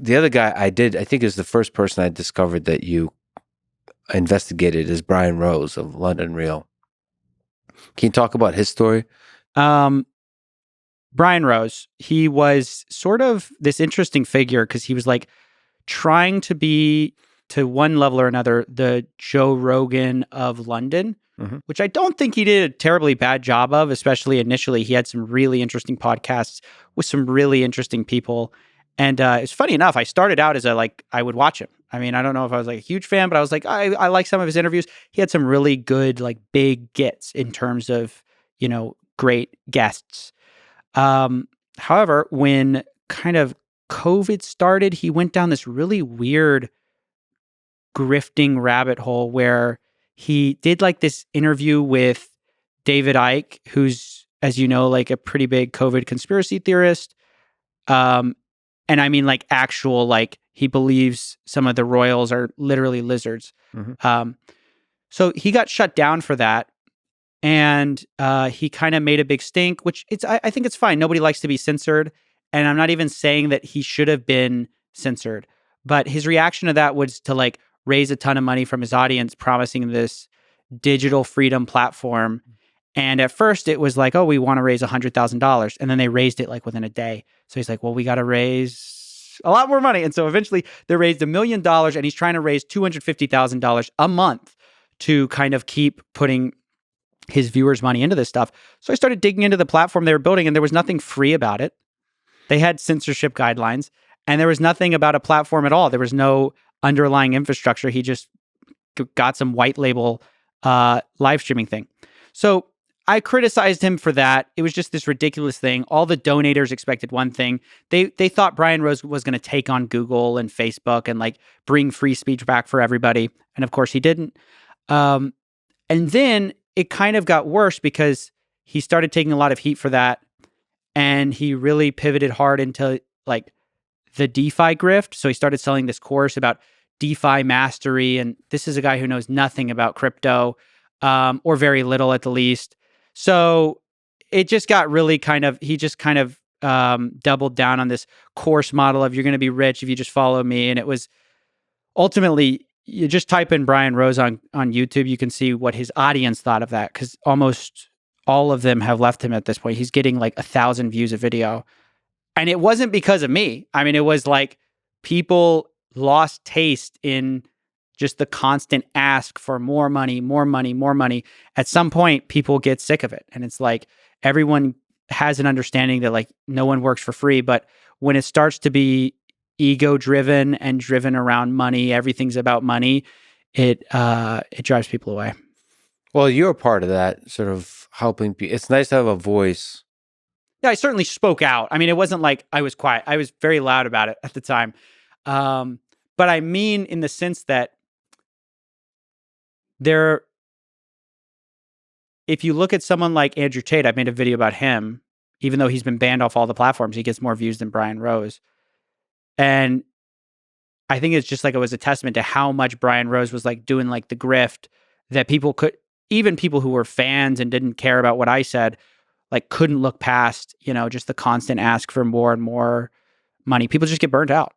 The other guy I think is the first person I discovered that you investigated is Brian Rose of London Real. Can you talk about his story? Brian Rose, he was sort of this interesting figure because he was like trying to be, to one level or another, the Joe Rogan of London, which I don't think he did a terribly bad job of, especially initially. He had some really interesting podcasts with some really interesting people. And it's funny enough, I started out as I would watch him. I mean, I don't know if I was like a huge fan, but I was like, I like some of his interviews. He had some really good, like big gets in terms of, great guests. However, when kind of COVID started, he went down this really weird grifting rabbit hole where he did like this interview with David Icke, who's, as you know, like a pretty big COVID conspiracy theorist. And I mean, like actual, like he believes some of the royals are literally lizards. So he got shut down for that. And he kind of made a big stink, which I think it's fine. Nobody likes to be censored. And I'm not even saying that he should have been censored. But his reaction to that was to like raise a ton of money from his audience, promising this digital freedom platform. And at first it was like, oh, we want to raise $100,000. And then they raised it like within a day. So he's like, well, we got to raise a lot more money. And so eventually they raised $1 million, and he's trying to raise $250,000 a month to kind of keep putting his viewers' money into this stuff. So I started digging into the platform they were building, and there was nothing free about it. They had censorship guidelines, and there was nothing about a platform at all. There was no underlying infrastructure. He just got some white label live streaming thing. So I criticized him for that. It was just this ridiculous thing. All the donators expected one thing. They thought Brian Rose was going to take on Google and Facebook and like bring free speech back for everybody. And of course he didn't. And then it kind of got worse because he started taking a lot of heat for that. And he really pivoted hard into like the DeFi grift. So he started selling this course about DeFi mastery. And this is a guy who knows nothing about crypto, or very little at the least. So it just got really he just kind of doubled down on this course model of you're going to be rich if you just follow me. And it was ultimately, you just type in Brian Rose on YouTube, you can see what his audience thought of that, because almost all of them have left him at this point. He's getting like 1,000 views a video. And it wasn't because of me. I mean, it was like people lost taste in just the constant ask for more money, more money, more money. At some point, people get sick of it. And it's like everyone has an understanding that like no one works for free. But when it starts to be ego driven and driven around money, everything's about money, it drives people away. Well, you're a part of that, sort of helping people. It's nice to have a voice. Yeah, I certainly spoke out. I mean, it wasn't like I was quiet. I was very loud about it at the time. But I mean in the sense that if you look at someone like Andrew Tate, I've made a video about him, even though he's been banned off all the platforms, he gets more views than Brian Rose. And I think it's just like it was a testament to how much Brian Rose was like doing like the grift, that people could, even people who were fans and didn't care about what I said, like couldn't look past, just the constant ask for more and more money. People just get burnt out.